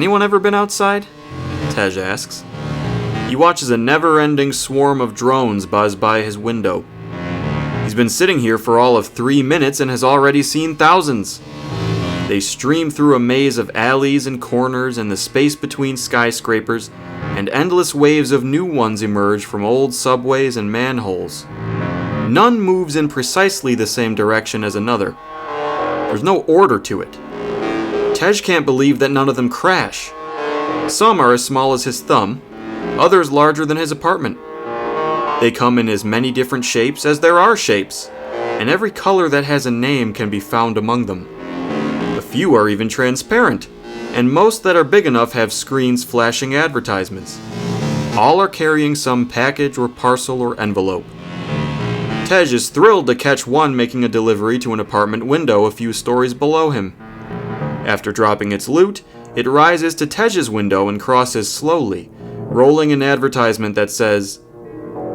anyone ever been outside? Tej asks. He watches a never-ending swarm of drones buzz by his window. He's been sitting here for all of 3 minutes and has already seen thousands. They stream through a maze of alleys and corners and the space between skyscrapers, and endless waves of new ones emerge from old subways and manholes. None moves in precisely the same direction as another. There's no order to it. Tej can't believe that none of them crash. Some are as small as his thumb, others larger than his apartment. They come in as many different shapes as there are shapes, and every color that has a name can be found among them. A few are even transparent, and most that are big enough have screens flashing advertisements. All are carrying some package or parcel or envelope. Tej is thrilled to catch one making a delivery to an apartment window a few stories below him. After dropping its loot, it rises to Tej's window and crosses slowly, rolling an advertisement that says,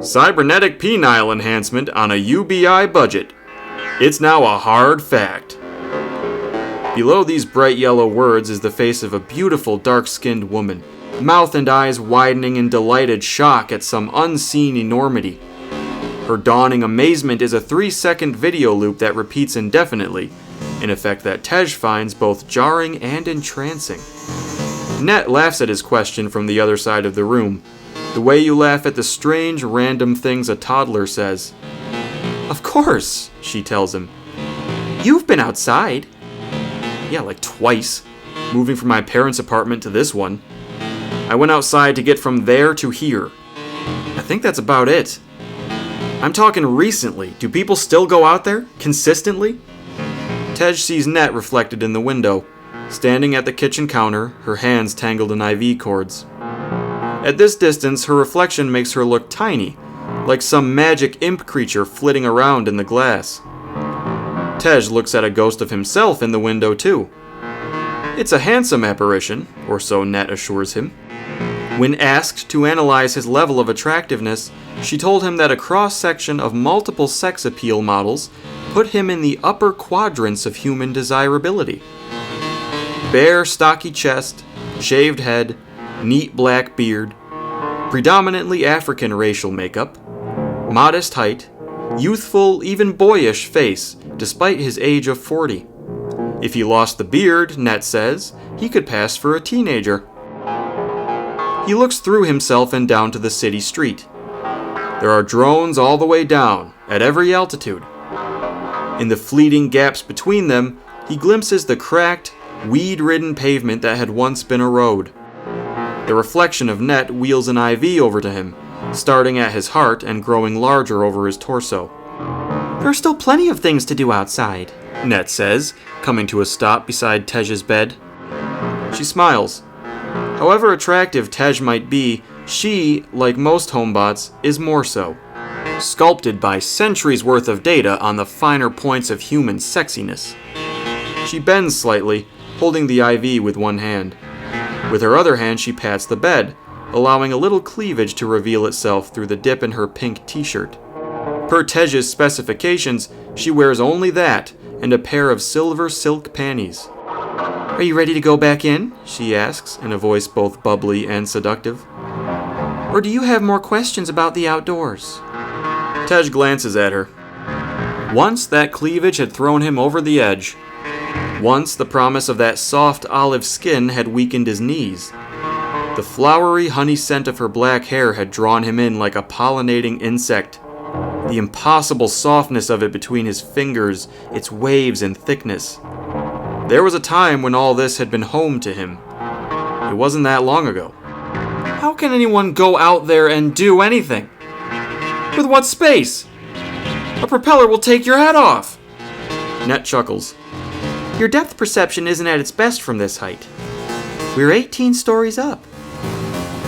"Cybernetic penile enhancement on a UBI budget. It's now a hard fact." Below these bright yellow words is the face of a beautiful dark-skinned woman, mouth and eyes widening in delighted shock at some unseen enormity. Her dawning amazement is a 3-second video loop that repeats indefinitely, an effect that Tej finds both jarring and entrancing. Net laughs at his question from the other side of the room, the way you laugh at the strange, random things a toddler says. "Of course," she tells him. "You've been outside." "Yeah, like twice, moving from my parents' apartment to this one. I went outside to get from there to here. I think that's about it. I'm talking recently. Do people still go out there? Consistently?" Tej sees Net reflected in the window, standing at the kitchen counter, her hands tangled in IV cords. At this distance, her reflection makes her look tiny, like some magic imp creature flitting around in the glass. Tej looks at a ghost of himself in the window too. It's a handsome apparition, or so Net assures him. When asked to analyze his level of attractiveness, she told him that a cross-section of multiple sex appeal models put him in the upper quadrants of human desirability. Bare, stocky chest, shaved head, neat black beard, predominantly African racial makeup, modest height, youthful, even boyish face, despite his age of 40. If he lost the beard, Net says, he could pass for a teenager. He looks through himself and down to the city street. There are drones all the way down, at every altitude. In the fleeting gaps between them, he glimpses the cracked, weed-ridden pavement that had once been a road. The reflection of Net wheels an IV over to him, starting at his heart and growing larger over his torso. "There are still plenty of things to do outside," Net says, coming to a stop beside Tej's bed. She smiles. However attractive Tej might be, she, like most homebots, is more so. Sculpted by centuries worth of data on the finer points of human sexiness. She bends slightly, holding the IV with one hand. With her other hand she pats the bed, allowing a little cleavage to reveal itself through the dip in her pink t-shirt. Per Tej's specifications, she wears only that and a pair of silver silk panties. "Are you ready to go back in?" she asks, in a voice both bubbly and seductive. "Or do you have more questions about the outdoors?" Tej glances at her. Once that cleavage had thrown him over the edge. Once the promise of that soft olive skin had weakened his knees. The flowery honey scent of her black hair had drawn him in like a pollinating insect. The impossible softness of it between his fingers, its waves and thickness. There was a time when all this had been home to him. It wasn't that long ago. How can anyone go out there and do anything? With what space? A propeller will take your head off. Net chuckles. Your depth perception isn't at its best from this height. We're 18 stories up.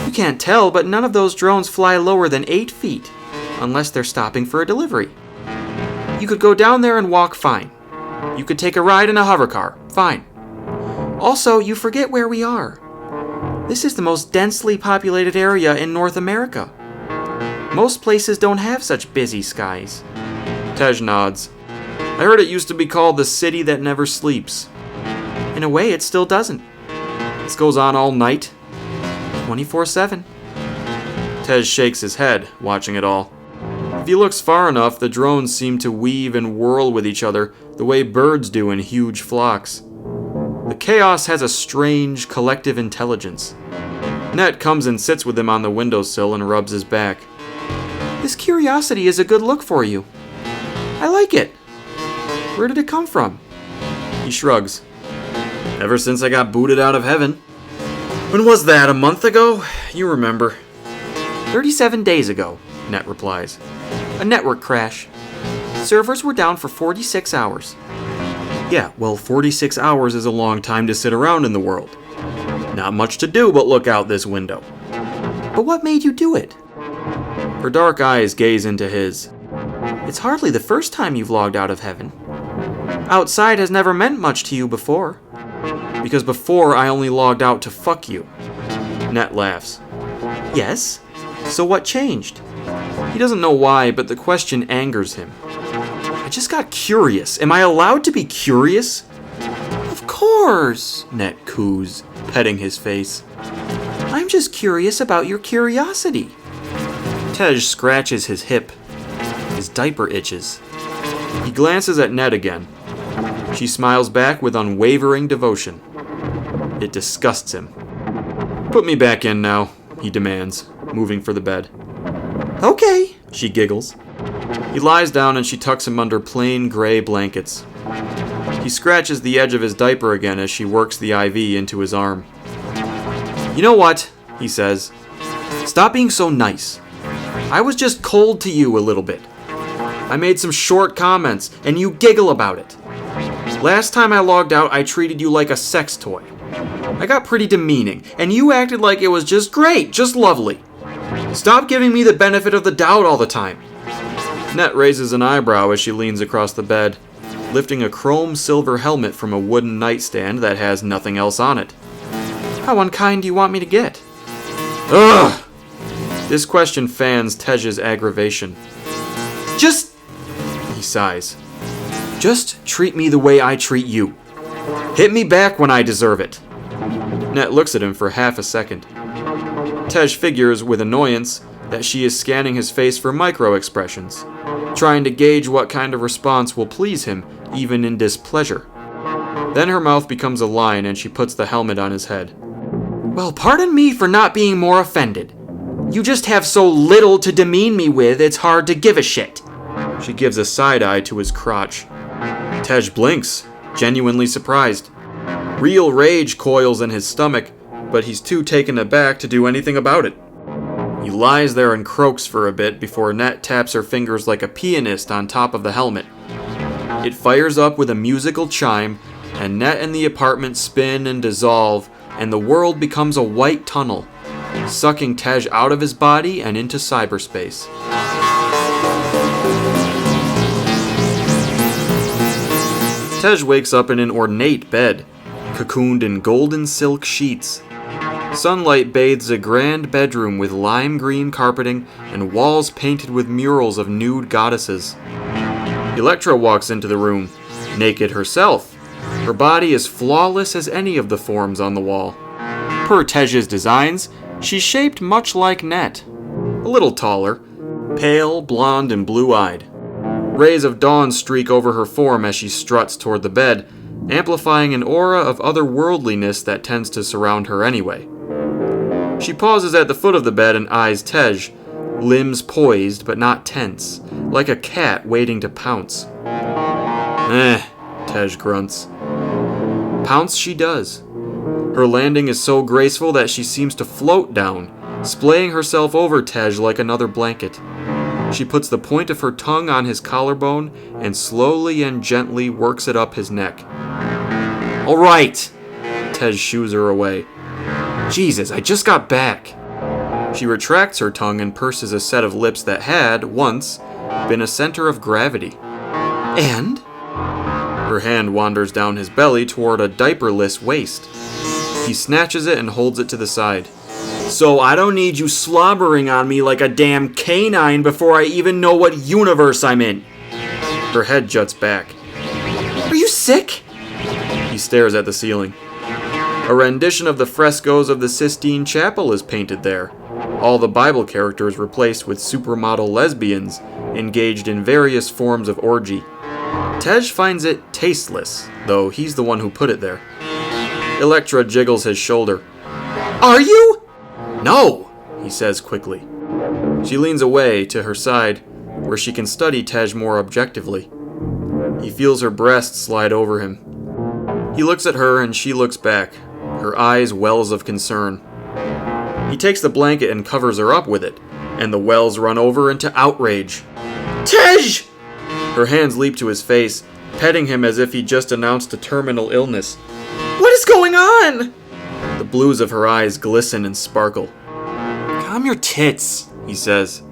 You can't tell, but none of those drones fly lower than 8 feet, unless they're stopping for a delivery. You could go down there and walk fine. You could take a ride in a hover car, fine. Also, you forget where we are. This is the most densely populated area in North America. Most places don't have such busy skies. Tej nods. I heard it used to be called the city that never sleeps. In a way, it still doesn't. This goes on all night? 24/7. Tej shakes his head, watching it all. If he looks far enough, the drones seem to weave and whirl with each other the way birds do in huge flocks. The chaos has a strange, collective intelligence. Net comes and sits with him on the windowsill and rubs his back. This curiosity is a good look for you. I like it. Where did it come from? He shrugs. Ever since I got booted out of heaven. When was that, a month ago? You remember. 37 days ago, Net replies. A network crash. Servers were down for 46 hours. Yeah, well, 46 hours is a long time to sit around in the world. Not much to do but look out this window. But what made you do it? Her dark eyes gaze into his. It's hardly the first time you've logged out of heaven. Outside has never meant much to you before. Because before I only logged out to fuck you. Net laughs. Yes? So what changed? He doesn't know why, but the question angers him. I just got curious. Am I allowed to be curious? Of course, Net coos, petting his face. I'm just curious about your curiosity. Tej scratches his hip. His diaper itches. He glances at Net again. She smiles back with unwavering devotion. It disgusts him. Put me back in now, he demands, moving for the bed. Okay, she giggles. He lies down and she tucks him under plain gray blankets. He scratches the edge of his diaper again as she works the IV into his arm. You know what, he says. Stop being so nice. I was just cold to you a little bit. I made some short comments and you giggle about it. Last time I logged out, I treated you like a sex toy. I got pretty demeaning, and you acted like it was just great, just lovely. Stop giving me the benefit of the doubt all the time. Net raises an eyebrow as she leans across the bed, lifting a chrome silver helmet from a wooden nightstand that has nothing else on it. How unkind do you want me to get? Ugh! This question fans Tej's aggravation. He sighs. Just treat me the way I treat you. Hit me back when I deserve it. Net looks at him for half a second. Tej figures with annoyance that she is scanning his face for micro-expressions, trying to gauge what kind of response will please him, even in displeasure. Then her mouth becomes a line and she puts the helmet on his head. Well, pardon me for not being more offended. You just have so little to demean me with, it's hard to give a shit. She gives a side eye to his crotch. Tej blinks, genuinely surprised. Real rage coils in his stomach, but he's too taken aback to do anything about it. He lies there and croaks for a bit before Net taps her fingers like a pianist on top of the helmet. It fires up with a musical chime, and Net and the apartment spin and dissolve, and the world becomes a white tunnel, sucking Tej out of his body and into cyberspace. Tej wakes up in an ornate bed, cocooned in golden silk sheets. Sunlight bathes a grand bedroom with lime green carpeting and walls painted with murals of nude goddesses. Electra walks into the room, naked herself. Her body is flawless as any of the forms on the wall. Per Tej's designs, she's shaped much like Net. A little taller, pale, blonde, and blue-eyed. Rays of dawn streak over her form as she struts toward the bed, amplifying an aura of otherworldliness that tends to surround her anyway. She pauses at the foot of the bed and eyes Tej, limbs poised but not tense, like a cat waiting to pounce. Tej grunts. Pounce she does. Her landing is so graceful that she seems to float down, splaying herself over Tej like another blanket. She puts the point of her tongue on his collarbone and slowly and gently works it up his neck. All right! Tej shoos her away. Jesus, I just got back. She retracts her tongue and purses a set of lips that had, once, been a center of gravity. And? Her hand wanders down his belly toward a diaperless waist. He snatches it and holds it to the side. So I don't need you slobbering on me like a damn canine before I even know what universe I'm in. Her head juts back. Are you sick? He stares at the ceiling. A rendition of the frescoes of the Sistine Chapel is painted there. All the Bible characters replaced with supermodel lesbians engaged in various forms of orgy. Tej finds it tasteless, though he's the one who put it there. Electra jiggles his shoulder. Are you? No, he says quickly. She leans away to her side, where she can study Tej more objectively. He feels her breast slide over him. He looks at her and she looks back, her eyes wells of concern. He takes the blanket and covers her up with it, and the wells run over into outrage. Tej! Her hands leap to his face, petting him as if he just announced a terminal illness. What is going on? The blues of her eyes glisten and sparkle. Calm your tits, he says.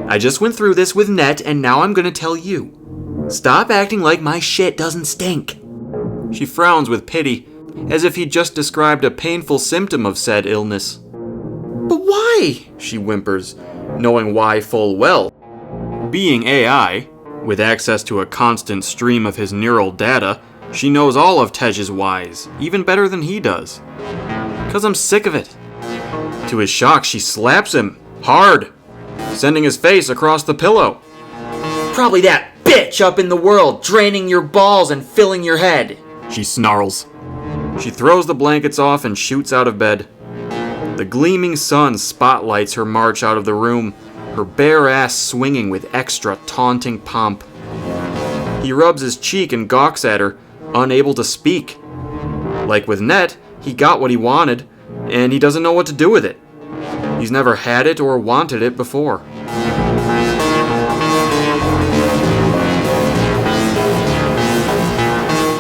I just went through this with Net and now I'm gonna tell you. Stop acting like my shit doesn't stink. She frowns with pity, as if he'd just described a painful symptom of said illness. But why? She whimpers, knowing why full well. Being AI, with access to a constant stream of his neural data, she knows all of Tej's whys, even better than he does. 'Cause I'm sick of it. To his shock, she slaps him, hard, sending his face across the pillow. Probably that bitch up in the world, draining your balls and filling your head, she snarls. She throws the blankets off and shoots out of bed. The gleaming sun spotlights her march out of the room, her bare ass swinging with extra taunting pomp. He rubs his cheek and gawks at her, unable to speak. Like with Net, he got what he wanted, and he doesn't know what to do with it. He's never had it or wanted it before.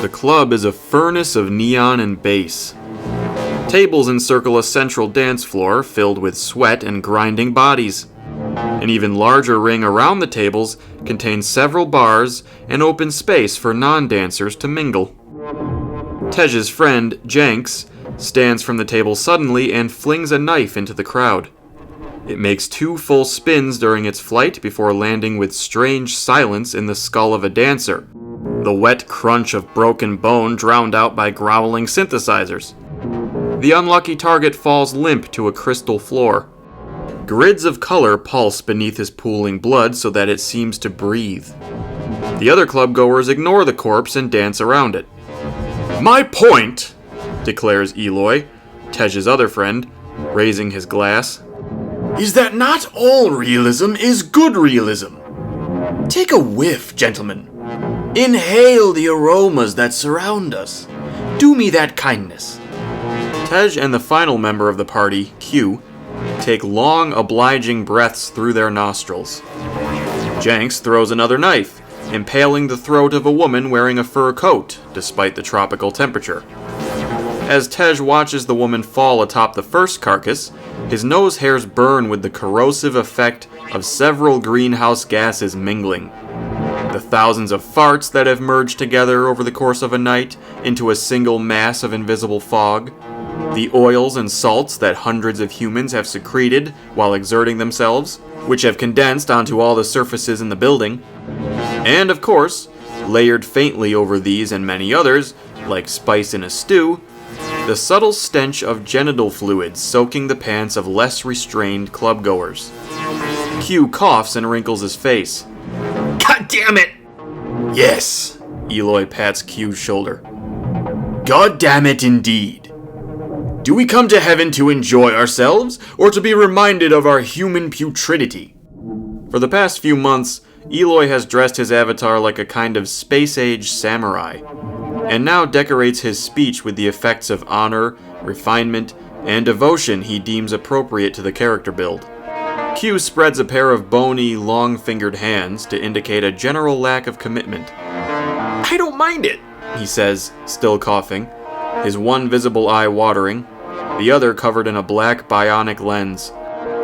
The club is a furnace of neon and bass. Tables encircle a central dance floor filled with sweat and grinding bodies. An even larger ring around the tables contains several bars and open space for non-dancers to mingle. Tej's friend, Jenks, stands from the table suddenly and flings a knife into the crowd. It makes 2 full spins during its flight before landing with strange silence in the skull of a dancer, the wet crunch of broken bone drowned out by growling synthesizers. The unlucky target falls limp to a crystal floor. Grids of color pulse beneath his pooling blood so that it seems to breathe. The other club-goers ignore the corpse and dance around it. My point, declares Eloy, Tej's other friend, raising his glass, is that not all realism is good realism. Take a whiff, gentlemen. Inhale the aromas that surround us. Do me that kindness. Tej and the final member of the party, Q, take long, obliging breaths through their nostrils. Jenks throws another knife, impaling the throat of a woman wearing a fur coat, despite the tropical temperature. As Tej watches the woman fall atop the first carcass, his nose hairs burn with the corrosive effect of several greenhouse gases mingling. The thousands of farts that have merged together over the course of a night into a single mass of invisible fog, the oils and salts that hundreds of humans have secreted while exerting themselves, which have condensed onto all the surfaces in the building, and of course, layered faintly over these and many others, like spice in a stew, the subtle stench of genital fluids soaking the pants of less restrained clubgoers. Q coughs and wrinkles his face. God damn it! Yes, Eloy pats Q's shoulder. God damn it indeed. Do we come to heaven to enjoy ourselves, or to be reminded of our human putridity? For the past few months, Eloy has dressed his avatar like a kind of space-age samurai, and now decorates his speech with the effects of honor, refinement, and devotion he deems appropriate to the character build. Q spreads a pair of bony, long-fingered hands to indicate a general lack of commitment. I don't mind it, he says, still coughing, his one visible eye watering, the other covered in a black bionic lens.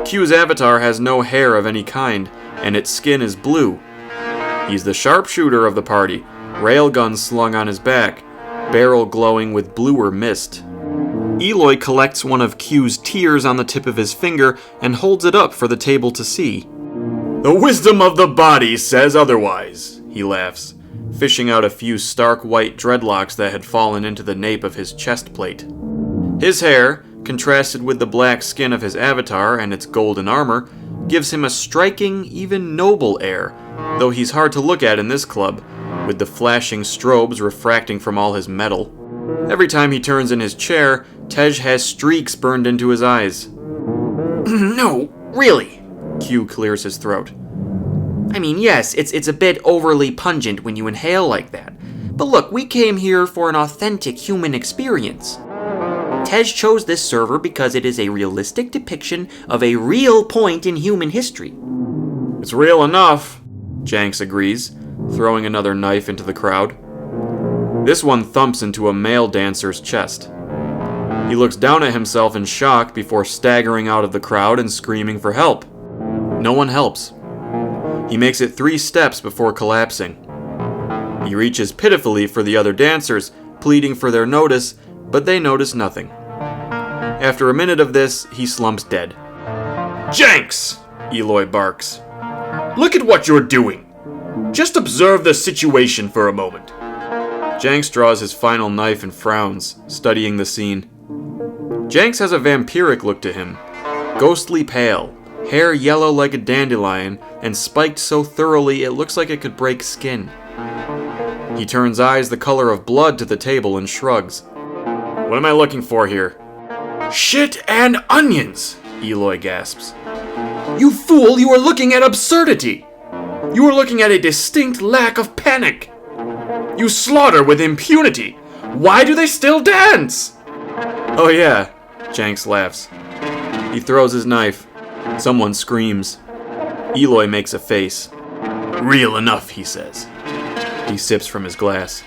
Q's avatar has no hair of any kind, and its skin is blue. He's the sharpshooter of the party, railgun slung on his back, barrel glowing with bluer mist. Eloy collects one of Q's tears on the tip of his finger and holds it up for the table to see. The wisdom of the body says otherwise, he laughs, fishing out a few stark white dreadlocks that had fallen into the nape of his chest plate. His hair, contrasted with the black skin of his avatar and its golden armor, gives him a striking, even noble air, though he's hard to look at in this club, with the flashing strobes refracting from all his metal. Every time he turns in his chair, Tej has streaks burned into his eyes. No, really. Q clears his throat. I mean, yes, it's a bit overly pungent when you inhale like that. But look, we came here for an authentic human experience. Tej chose this server because it is a realistic depiction of a real point in human history. It's real enough, Jenks agrees, throwing another knife into the crowd. This one thumps into a male dancer's chest. He looks down at himself in shock before staggering out of the crowd and screaming for help. No one helps. He makes it 3 steps before collapsing. He reaches pitifully for the other dancers, pleading for their notice, but they notice nothing. After a minute of this, he slumps dead. Jenks! Eloy barks. Look at what you're doing. Just observe the situation for a moment. Jenks draws his final knife and frowns, studying the scene. Jenks has a vampiric look to him, ghostly pale, hair yellow like a dandelion, and spiked so thoroughly it looks like it could break skin. He turns eyes the color of blood to the table and shrugs. What am I looking for here? Shit and onions! Eloy gasps. You fool, you are looking at absurdity! You are looking at a distinct lack of panic! You slaughter with impunity! Why do they still dance? Oh yeah, Jenks laughs. He throws his knife. Someone screams. Eloy makes a face. Real enough, he says. He sips from his glass.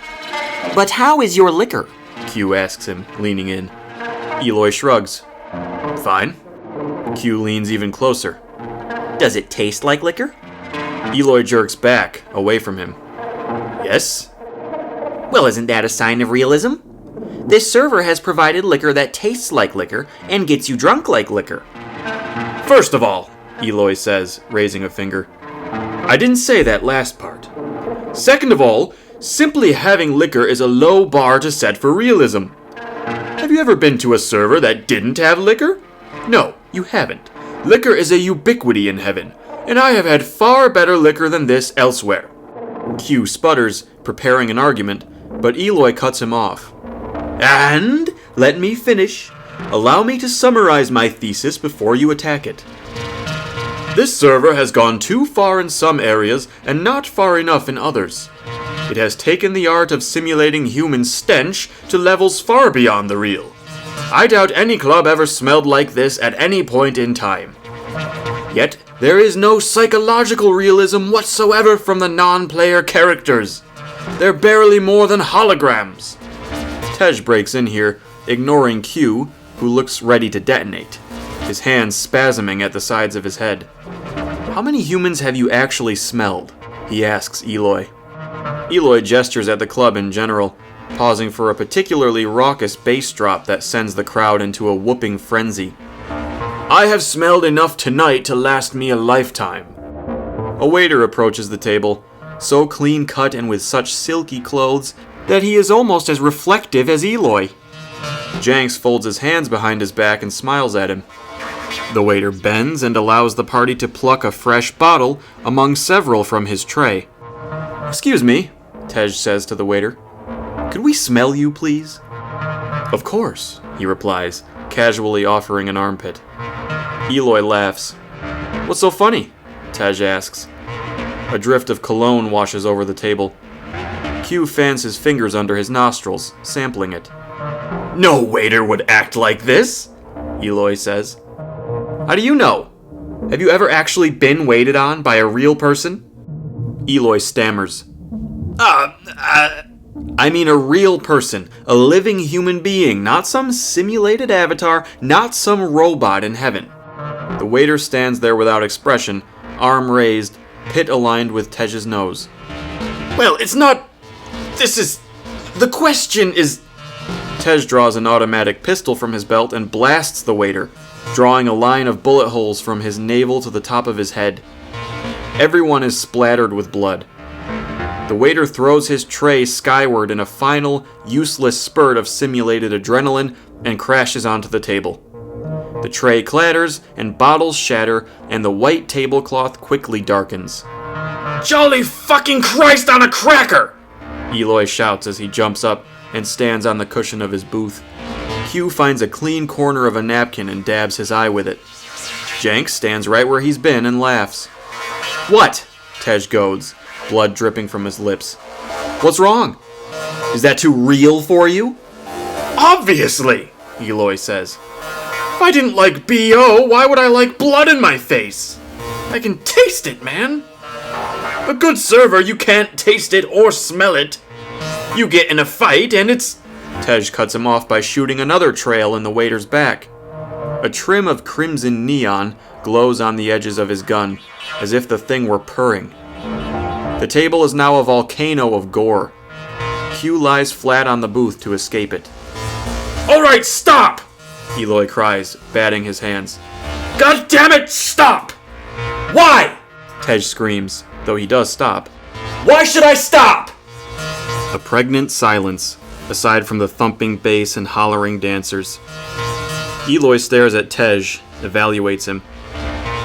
But how is your liquor? Q asks him, leaning in. Eloy shrugs. Fine. Q leans even closer. Does it taste like liquor? Eloy jerks back, away from him. Yes? Well, isn't that a sign of realism? This server has provided liquor that tastes like liquor and gets you drunk like liquor. First of all, Eloy says, raising a finger, I didn't say that last part. Second of all, simply having liquor is a low bar to set for realism. Have you ever been to a server that didn't have liquor? No, you haven't. Liquor is a ubiquity in heaven, and I have had far better liquor than this elsewhere. Q sputters, preparing an argument, but Eloy cuts him off. And let me finish. Allow me to summarize my thesis before you attack it. This server has gone too far in some areas and not far enough in others. It has taken the art of simulating human stench to levels far beyond the real. I doubt any club ever smelled like this at any point in time. Yet, there is no psychological realism whatsoever from the non-player characters. They're barely more than holograms. Tej breaks in here, ignoring Q, who looks ready to detonate, his hands spasming at the sides of his head. How many humans have you actually smelled? He asks Eloy. Eloy gestures at the club in general, pausing for a particularly raucous bass drop that sends the crowd into a whooping frenzy. I have smelled enough tonight to last me a lifetime. A waiter approaches the table, so clean-cut and with such silky clothes that he is almost as reflective as Eloy. Jenks folds his hands behind his back and smiles at him. The waiter bends and allows the party to pluck a fresh bottle among several from his tray. Excuse me, Tej says to the waiter. Could we smell you, please? Of course, he replies, casually offering an armpit. Eloy laughs. What's so funny? Tej asks. A drift of cologne washes over the table. Q fans his fingers under his nostrils, sampling it. No waiter would act like this, Eloy says. How do you know? Have you ever actually been waited on by a real person? Eloy stammers. I mean a real person, a living human being, not some simulated avatar, not some robot in heaven. The waiter stands there without expression, arm raised, pit aligned with Tej's nose. Well, it's not... The question is... Tej draws an automatic pistol from his belt and blasts the waiter, drawing a line of bullet holes from his navel to the top of his head. Everyone is splattered with blood. The waiter throws his tray skyward in a final, useless spurt of simulated adrenaline, and crashes onto the table. The tray clatters, and bottles shatter, and the white tablecloth quickly darkens. Jolly fucking Christ on a cracker! Eloy shouts as he jumps up and stands on the cushion of his booth. Q finds a clean corner of a napkin and dabs his eye with it. Jenks stands right where he's been and laughs. What? Tej goads, blood dripping from his lips. What's wrong? Is that too real for you? Obviously, Eloy says. If I didn't like B.O., why would I like blood in my face? I can taste it, man. A good server, you can't taste it or smell it. You get in a fight and it's... Tej cuts him off by shooting another trail in the waiter's back. A trim of crimson neon glows on the edges of his gun, as if the thing were purring. The table is now a volcano of gore. Q lies flat on the booth to escape it. All right, stop! Eloy cries, batting his hands. God damn it, stop! Why? Tej screams, though he does stop. Why should I stop? A pregnant silence, aside from the thumping bass and hollering dancers. Eloy stares at Tej, evaluates him.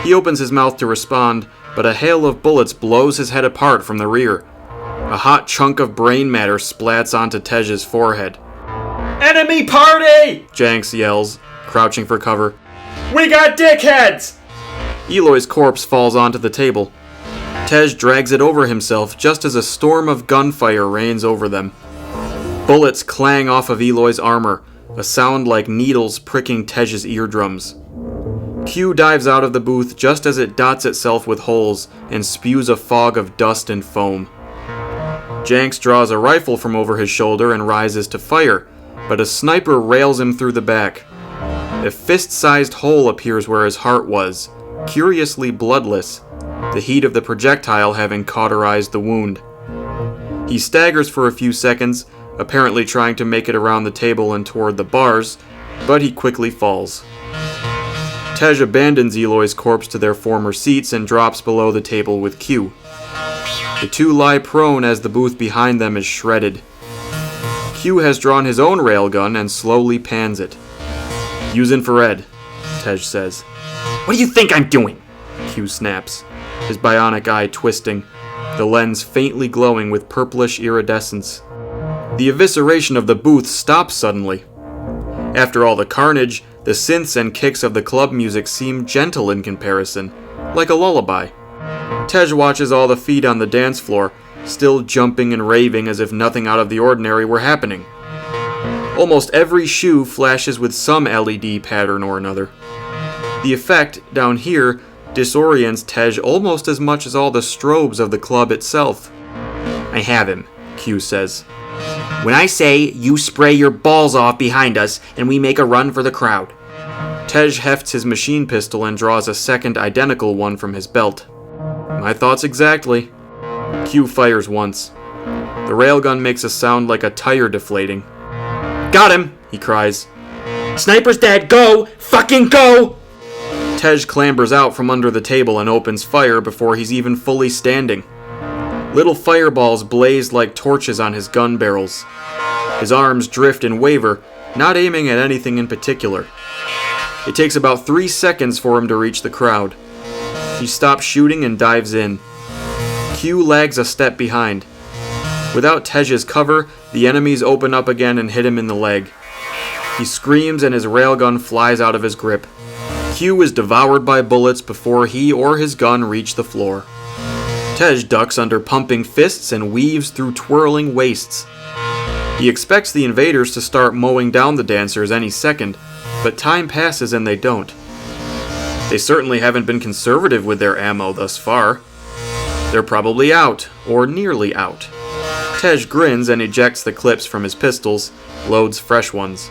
He opens his mouth to respond, but a hail of bullets blows his head apart from the rear. A hot chunk of brain matter splats onto Tej's forehead. Enemy party! Jenks yells, crouching for cover. We got dickheads! Eloy's corpse falls onto the table. Tej drags it over himself just as a storm of gunfire rains over them. Bullets clang off of Eloy's armor, a sound like needles pricking Tej's eardrums. Q dives out of the booth just as it dots itself with holes and spews a fog of dust and foam. Jenks draws a rifle from over his shoulder and rises to fire, but a sniper rails him through the back. A fist-sized hole appears where his heart was, curiously bloodless, the heat of the projectile having cauterized the wound. He staggers for a few seconds, apparently trying to make it around the table and toward the bars, but he quickly falls. Tej abandons Eloy's corpse to their former seats and drops below the table with Q. The two lie prone as the booth behind them is shredded. Q has drawn his own railgun and slowly pans it. Use infrared, Tej says. What do you think I'm doing? Q snaps, his bionic eye twisting, the lens faintly glowing with purplish iridescence. The evisceration of the booth stops suddenly. After all the carnage, the synths and kicks of the club music seem gentle in comparison, like a lullaby. Tej watches all the feet on the dance floor, still jumping and raving as if nothing out of the ordinary were happening. Almost every shoe flashes with some LED pattern or another. The effect, down here, disorients Tej almost as much as all the strobes of the club itself. I have him, Q says. When I say you spray your balls off behind us and we make a run for the crowd. Tej hefts his machine pistol and draws a second identical one from his belt. My thoughts exactly. Q fires once. The railgun makes a sound like a tire deflating. Got him, he cries. Sniper's dead, go! Fucking go! Tej clambers out from under the table and opens fire before he's even fully standing. Little fireballs blaze like torches on his gun barrels. His arms drift and waver, not aiming at anything in particular. It takes about 3 seconds for him to reach the crowd. He stops shooting and dives in. Q lags a step behind. Without Tej's cover, the enemies open up again and hit him in the leg. He screams and his railgun flies out of his grip. Q is devoured by bullets before he or his gun reach the floor. Tej ducks under pumping fists and weaves through twirling waists. He expects the invaders to start mowing down the dancers any second, but time passes and they don't. They certainly haven't been conservative with their ammo thus far. They're probably out, or nearly out. Tej grins and ejects the clips from his pistols, loads fresh ones.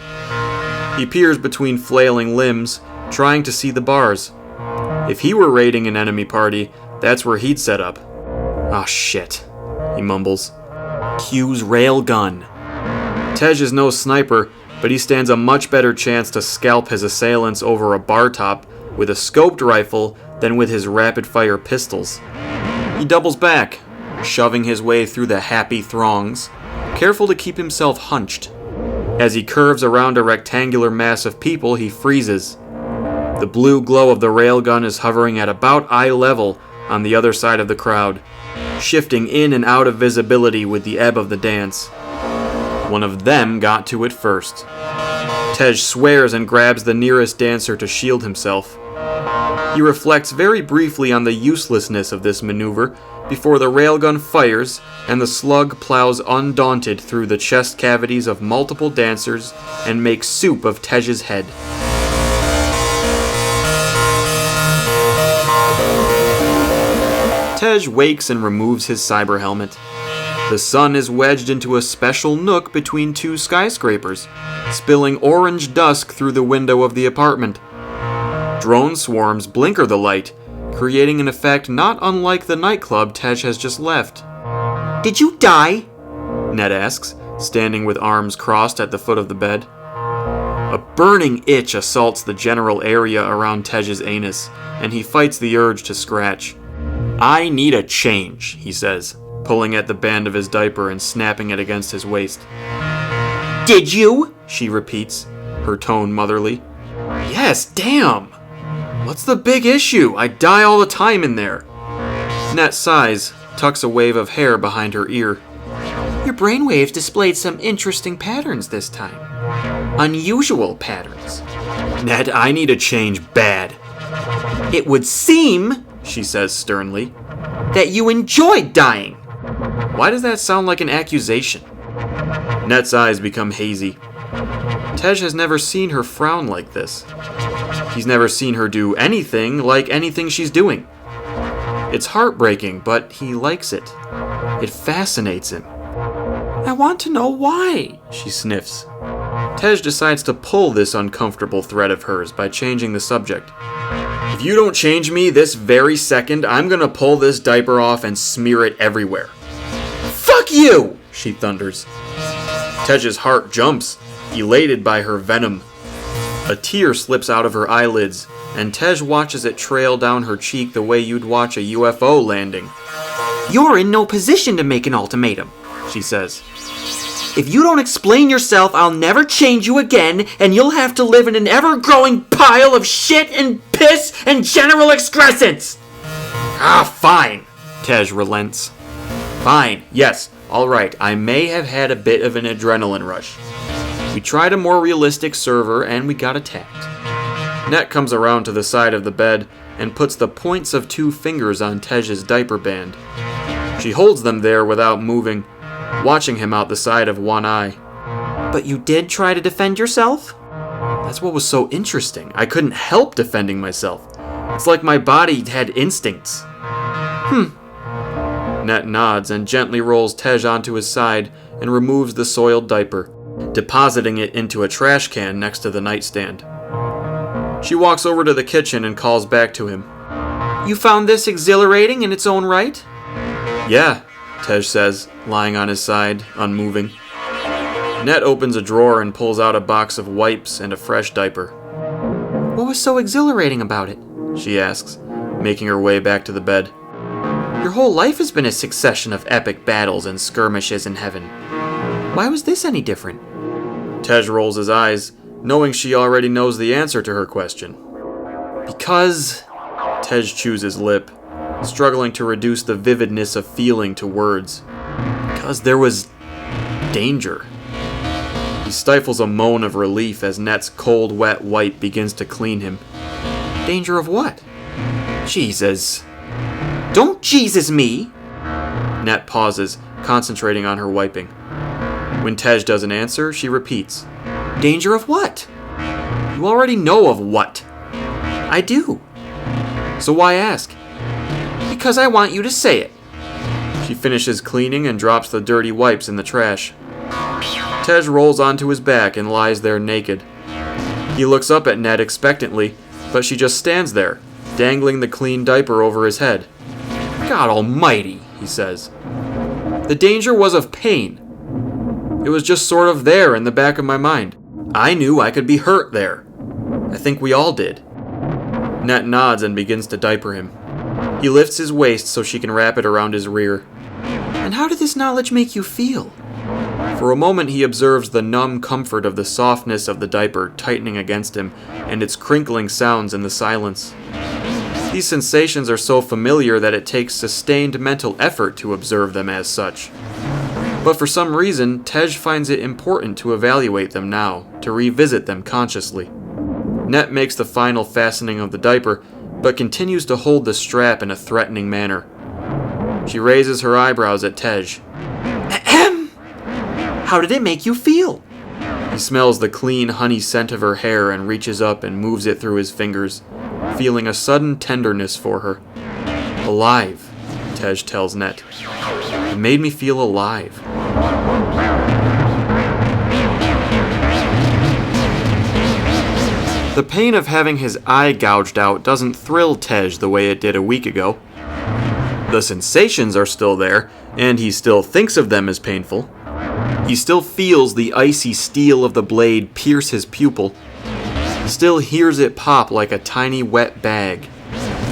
He peers between flailing limbs, trying to see the bars. If he were raiding an enemy party, that's where he'd set up. Ah, shit, he mumbles. Q's railgun. Tej is no sniper, but he stands a much better chance to scalp his assailants over a bar top with a scoped rifle than with his rapid-fire pistols. He doubles back, shoving his way through the happy throngs, careful to keep himself hunched. As he curves around a rectangular mass of people, he freezes. The blue glow of the railgun is hovering at about eye level on the other side of the crowd, shifting in and out of visibility with the ebb of the dance. One of them got to it first. Tej swears and grabs the nearest dancer to shield himself. He reflects very briefly on the uselessness of this maneuver before the railgun fires and the slug plows undaunted through the chest cavities of multiple dancers and makes soup of Tej's head. Tej wakes and removes his cyber helmet. The sun is wedged into a special nook between two skyscrapers, spilling orange dusk through the window of the apartment. Drone swarms blinker the light, creating an effect not unlike the nightclub Tej has just left. Did you die? Ned asks, standing with arms crossed at the foot of the bed. A burning itch assaults the general area around Tej's anus, and he fights the urge to scratch. I need a change, he says, pulling at the band of his diaper and snapping it against his waist. Did you? She repeats, her tone motherly. Yes, damn! What's the big issue? I die all the time in there. Nat sighs, tucks a wave of hair behind her ear. Your brainwaves displayed some interesting patterns this time. Unusual patterns. Ned, I need a change bad. It would seem, she says sternly, that you enjoyed dying. Why does that sound like an accusation? Net's eyes become hazy. Tej has never seen her frown like this. He's never seen her do anything like anything she's doing. It's heartbreaking, but he likes it. It fascinates him. I want to know why, she sniffs. Tej decides to pull this uncomfortable thread of hers by changing the subject. If you don't change me this very second, I'm gonna pull this diaper off and smear it everywhere. Fuck you, she thunders. Tej's heart jumps, elated by her venom. A tear slips out of her eyelids, and Tej watches it trail down her cheek the way you'd watch a UFO landing. You're in no position to make an ultimatum, she says. If you don't explain yourself, I'll never change you again, and you'll have to live in an ever-growing pile of shit and piss and general excrescence! Ah, fine, Tej relents. Fine, yes, alright, I may have had a bit of an adrenaline rush. We tried a more realistic server and we got attacked. Net comes around to the side of the bed and puts the points of 2 fingers on Tej's diaper band. She holds them there without moving, watching him out the side of one eye. But you did try to defend yourself? That's what was so interesting. I couldn't help defending myself. It's like my body had instincts. Net nods and gently rolls Tej onto his side and removes the soiled diaper, depositing it into a trash can next to the nightstand. She walks over to the kitchen and calls back to him. You found this exhilarating in its own right? Yeah, Tej says, lying on his side, unmoving. Net opens a drawer and pulls out a box of wipes and a fresh diaper. What was so exhilarating about it? She asks, making her way back to the bed. Your whole life has been a succession of epic battles and skirmishes in heaven. Why was this any different? Tej rolls his eyes, knowing she already knows the answer to her question. Because... Tej chews his lip, struggling to reduce the vividness of feeling to words. Because there was... danger. He stifles a moan of relief as Net's cold, wet wipe begins to clean him. Danger of what? Jesus. Don't Jesus me! Net pauses, concentrating on her wiping. When Tej doesn't answer, she repeats. Danger of what? You already know of what. I do. So why ask? Because I want you to say it. She finishes cleaning and drops the dirty wipes in the trash. Tej rolls onto his back and lies there naked. He looks up at Ned expectantly, but she just stands there, dangling the clean diaper over his head. God almighty, he says. The danger was of pain. It was just sort of there in the back of my mind. I knew I could be hurt there. I think we all did. Net nods and begins to diaper him. He lifts his waist so she can wrap it around his rear. And how did this knowledge make you feel? For For a moment he observes the numb comfort of the softness of the diaper tightening against him and its crinkling sounds in the silence. These sensations are so familiar that it takes sustained mental effort to observe them as such. But for some reason, Tej finds it important to evaluate them now, to revisit them consciously. Net makes the final fastening of the diaper, but continues to hold the strap in a threatening manner. She raises her eyebrows at Tej. Ahem! How did it make you feel? He smells the clean honey scent of her hair and reaches up and moves it through his fingers, feeling a sudden tenderness for her. Alive, Tej tells Net. It made me feel alive. The pain of having his eye gouged out doesn't thrill Tej the way it did a week ago. The sensations are still there, and he still thinks of them as painful. He still feels the icy steel of the blade pierce his pupil, still hears it pop like a tiny wet bag.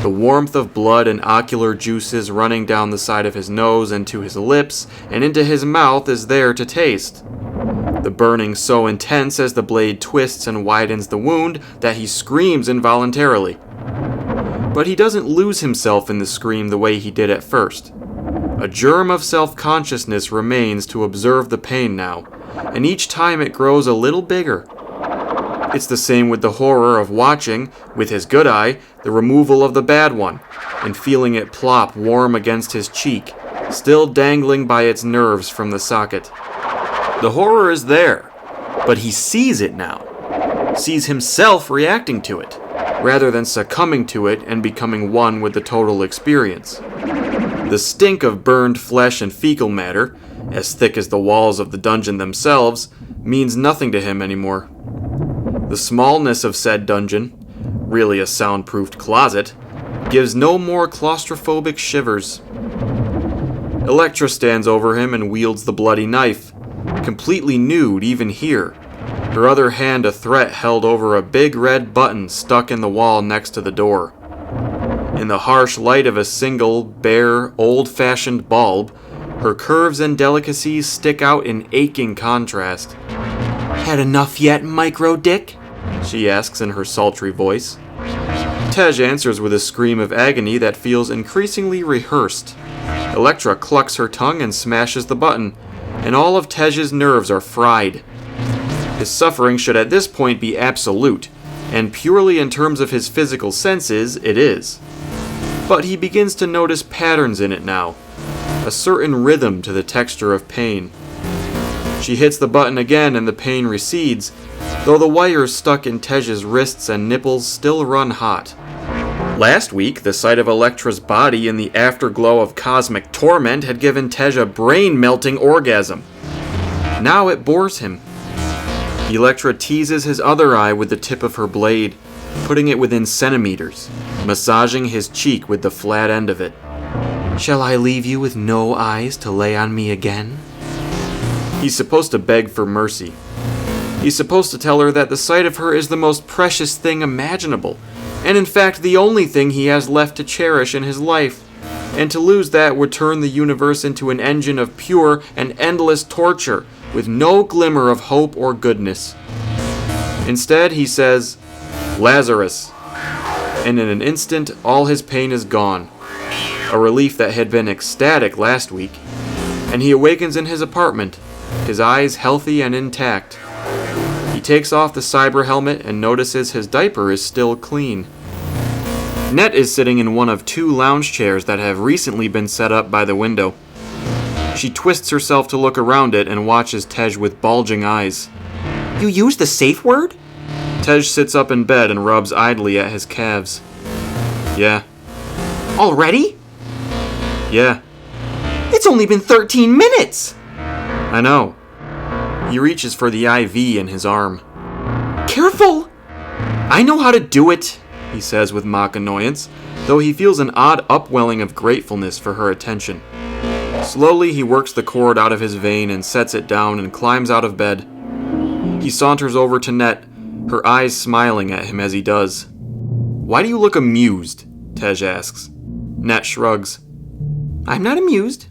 The warmth of blood and ocular juices running down the side of his nose and to his lips and into his mouth is there to taste. The burning so intense as the blade twists and widens the wound that he screams involuntarily. But he doesn't lose himself in the scream the way he did at first. A germ of self-consciousness remains to observe the pain now, and each time it grows a little bigger. It's the same with the horror of watching, with his good eye, the removal of the bad one, and feeling it plop warm against his cheek, still dangling by its nerves from the socket. The horror is there, but he sees it now, sees himself reacting to it, rather than succumbing to it and becoming one with the total experience. The stink of burned flesh and fecal matter, as thick as the walls of the dungeon themselves, means nothing to him anymore. The smallness of said dungeon, really a soundproofed closet, gives no more claustrophobic shivers. Electra stands over him and wields the bloody knife, completely nude even here, her other hand a threat held over a big red button stuck in the wall next to the door. In the harsh light of a single, bare, old-fashioned bulb, her curves and delicacies stick out in aching contrast. Had enough yet, micro-dick? She asks in her sultry voice. Tej answers with a scream of agony that feels increasingly rehearsed. Electra clucks her tongue and smashes the button, and all of Tej's nerves are fried. His suffering should at this point be absolute, and purely in terms of his physical senses, it is. But he begins to notice patterns in it now, a certain rhythm to the texture of pain. She hits the button again and the pain recedes, though the wires stuck in Tej's wrists and nipples still run hot. Last week, the sight of Electra's body in the afterglow of cosmic torment had given Tej a brain-melting orgasm. Now it bores him. Electra teases his other eye with the tip of her blade, putting it within centimeters, massaging his cheek with the flat end of it. Shall I leave you with no eyes to lay on me again? He's supposed to beg for mercy. He's supposed to tell her that the sight of her is the most precious thing imaginable, and in fact the only thing he has left to cherish in his life, and to lose that would turn the universe into an engine of pure and endless torture, with no glimmer of hope or goodness. Instead, he says, "Lazarus," and in an instant all his pain is gone, a relief that had been ecstatic last week, and he awakens in his apartment, his eyes healthy and intact. He takes off the cyber helmet and notices his diaper is still clean. Net is sitting in one of two lounge chairs that have recently been set up by the window. She twists herself to look around it and watches Tej with bulging eyes. You used the safe word? Tej sits up in bed and rubs idly at his calves. Yeah. Already? Yeah. It's only been 13 minutes! I know. He reaches for the IV in his arm. Careful! I know how to do it, he says with mock annoyance, though he feels an odd upwelling of gratefulness for her attention. Slowly he works the cord out of his vein and sets it down and climbs out of bed. He saunters over to Net, her eyes smiling at him as he does. Why do you look amused? Tej asks. Net shrugs. I'm not amused.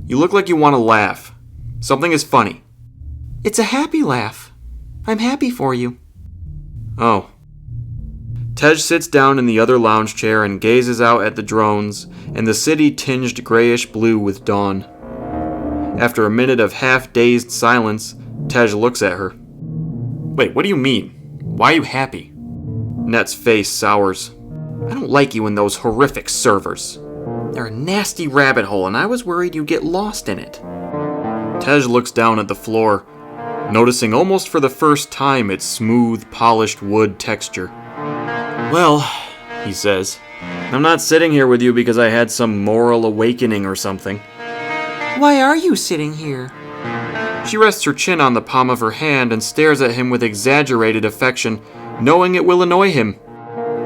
You look like you want to laugh. Something is funny. It's a happy laugh. I'm happy for you. Oh. Tej sits down in the other lounge chair and gazes out at the drones and the city tinged grayish blue with dawn. After a minute of half-dazed silence, Tej looks at her. Wait, what do you mean? Why are you happy? Net's face sours. I don't like you and those horrific servers. They're a nasty rabbit hole, and I was worried you'd get lost in it. Tej looks down at the floor, noticing almost for the first time its smooth, polished wood texture. Well, he says, I'm not sitting here with you because I had some moral awakening or something. Why are you sitting here? She rests her chin on the palm of her hand and stares at him with exaggerated affection, knowing it will annoy him.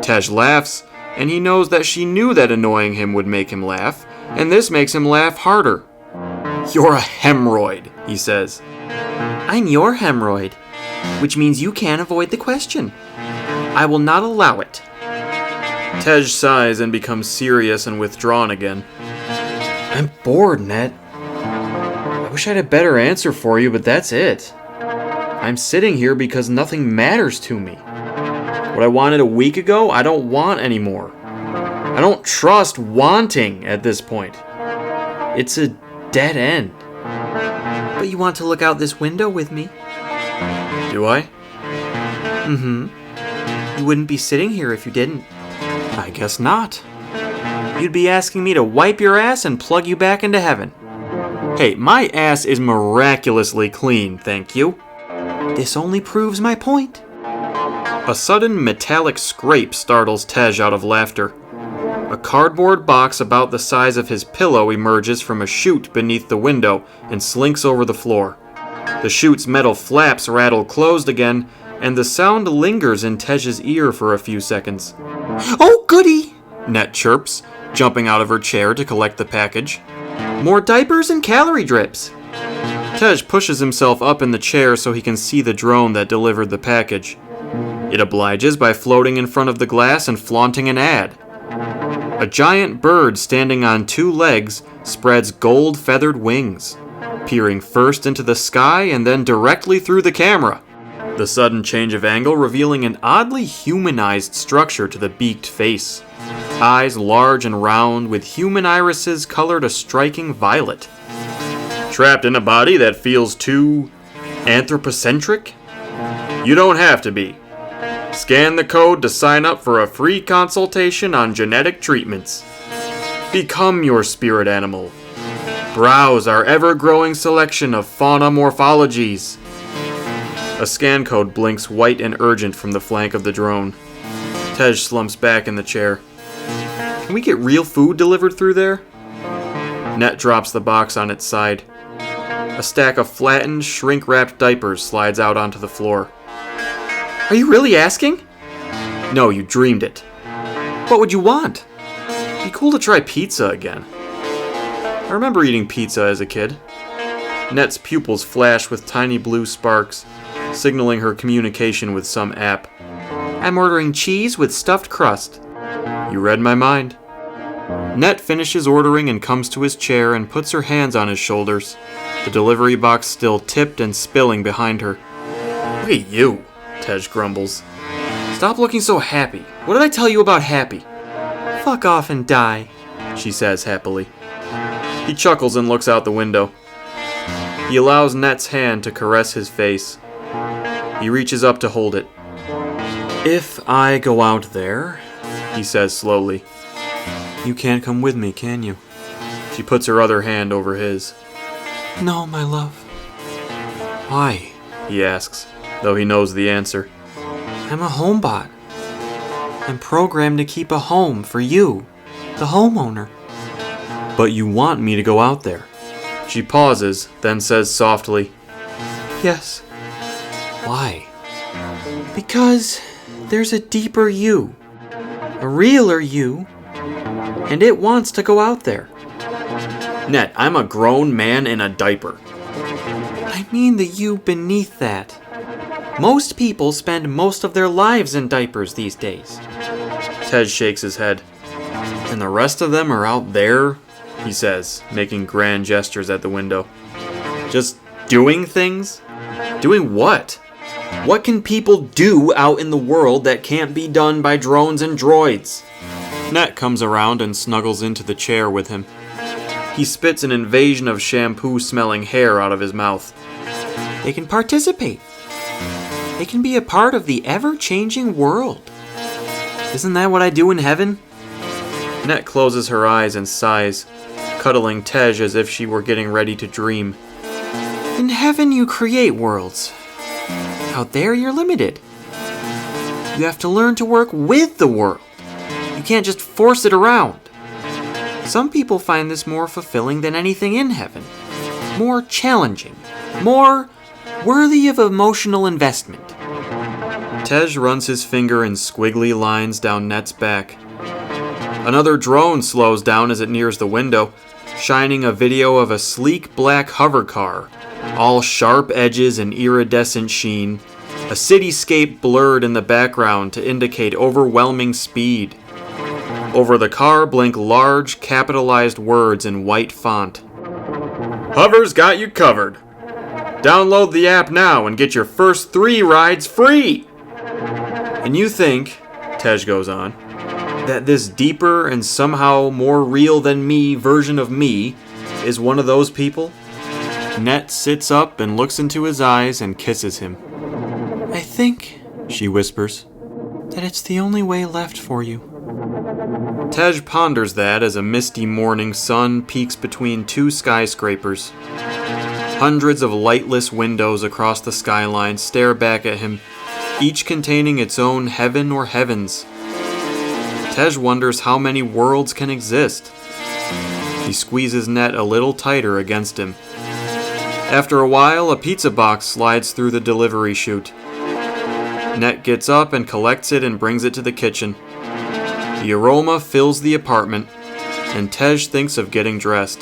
Tej laughs, and he knows that she knew that annoying him would make him laugh, and this makes him laugh harder. You're a hemorrhoid, he says. I'm your hemorrhoid, which means you can't avoid the question. I will not allow it. Tej sighs and becomes serious and withdrawn again. I'm bored, Net. I wish I had a better answer for you, but that's it. I'm sitting here because nothing matters to me. What I wanted a week ago, I don't want anymore. I don't trust wanting at this point. It's a dead end. But you want to look out this window with me? Do I? Mm-hmm. You wouldn't be sitting here if you didn't. I guess not. You'd be asking me to wipe your ass and plug you back into heaven. Hey, my ass is miraculously clean, thank you. This only proves my point. A sudden metallic scrape startles Tej out of laughter. A cardboard box about the size of his pillow emerges from a chute beneath the window and slinks over the floor. The chute's metal flaps rattle closed again, and the sound lingers in Tej's ear for a few seconds. Oh, goody! Net chirps, jumping out of her chair to collect the package. More diapers and calorie drips. Tej pushes himself up in the chair so he can see the drone that delivered the package. It obliges by floating in front of the glass and flaunting an ad. A giant bird standing on two legs spreads gold feathered wings, peering first into the sky and then directly through the camera. The sudden change of angle revealing an oddly humanized structure to the beaked face. Eyes large and round with human irises colored a striking violet. Trapped in a body that feels too anthropocentric? You don't have to be. Scan the code to sign up for a free consultation on genetic treatments. Become your spirit animal. Browse our ever-growing selection of fauna morphologies. A scan code blinks white and urgent from the flank of the drone. Tej slumps back in the chair. Can we get real food delivered through there? Net drops the box on its side. A stack of flattened, shrink-wrapped diapers slides out onto the floor. Are you really asking? No, you dreamed it. What would you want? Be cool to try pizza again. I remember eating pizza as a kid. Net's pupils flash with tiny blue sparks, signaling her communication with some app. I'm ordering cheese with stuffed crust. You read my mind. Net finishes ordering and comes to his chair and puts her hands on his shoulders, the delivery box still tipped and spilling behind her. Look at you, Tej grumbles. Stop looking so happy. What did I tell you about happy? Fuck off and die, she says happily. He chuckles and looks out the window. He allows Net's hand to caress his face. He reaches up to hold it. If I go out there, he says slowly, you can't come with me, can you? She puts her other hand over his. No, my love. Why? He asks, though he knows the answer. I'm a homebot. I'm programmed to keep a home for you, the homeowner. But you want me to go out there. She pauses, then says softly, Yes. Why? Because there's a deeper you, a realer you, and it wants to go out there. Net, I'm a grown man in a diaper. I mean the you beneath that. Most people spend most of their lives in diapers these days. Tej shakes his head. And the rest of them are out there, he says, making grand gestures at the window. Just doing things? Doing what? What can people do out in the world that can't be done by drones and droids? Net comes around and snuggles into the chair with him. He spits an invasion of shampoo-smelling hair out of his mouth. They can participate. They can be a part of the ever-changing world. Isn't that what I do in heaven? Net closes her eyes and sighs, cuddling Tej as if she were getting ready to dream. In heaven, you create worlds. Out there, you're limited. You have to learn to work with the world. You can't just force it around. Some people find this more fulfilling than anything in heaven. More challenging. More worthy of emotional investment. Tej runs his finger in squiggly lines down Net's back. Another drone slows down as it nears the window, shining a video of a sleek black hover car, all sharp edges and iridescent sheen, a cityscape blurred in the background to indicate overwhelming speed. Over the car blink large, capitalized words in white font. Hover's got you covered. Download the app now and get your first 3 rides free. And you think, Tej goes on, that this deeper and somehow more real than me version of me is one of those people? Net sits up and looks into his eyes and kisses him. I think, she whispers, that it's the only way left for you. Tej ponders that as a misty morning sun peeks between 2 skyscrapers. Hundreds of lightless windows across the skyline stare back at him, each containing its own heaven or heavens. Tej wonders how many worlds can exist. He squeezes Net a little tighter against him. After a while, a pizza box slides through the delivery chute. Net gets up and collects it and brings it to the kitchen. The aroma fills the apartment, and Tej thinks of getting dressed.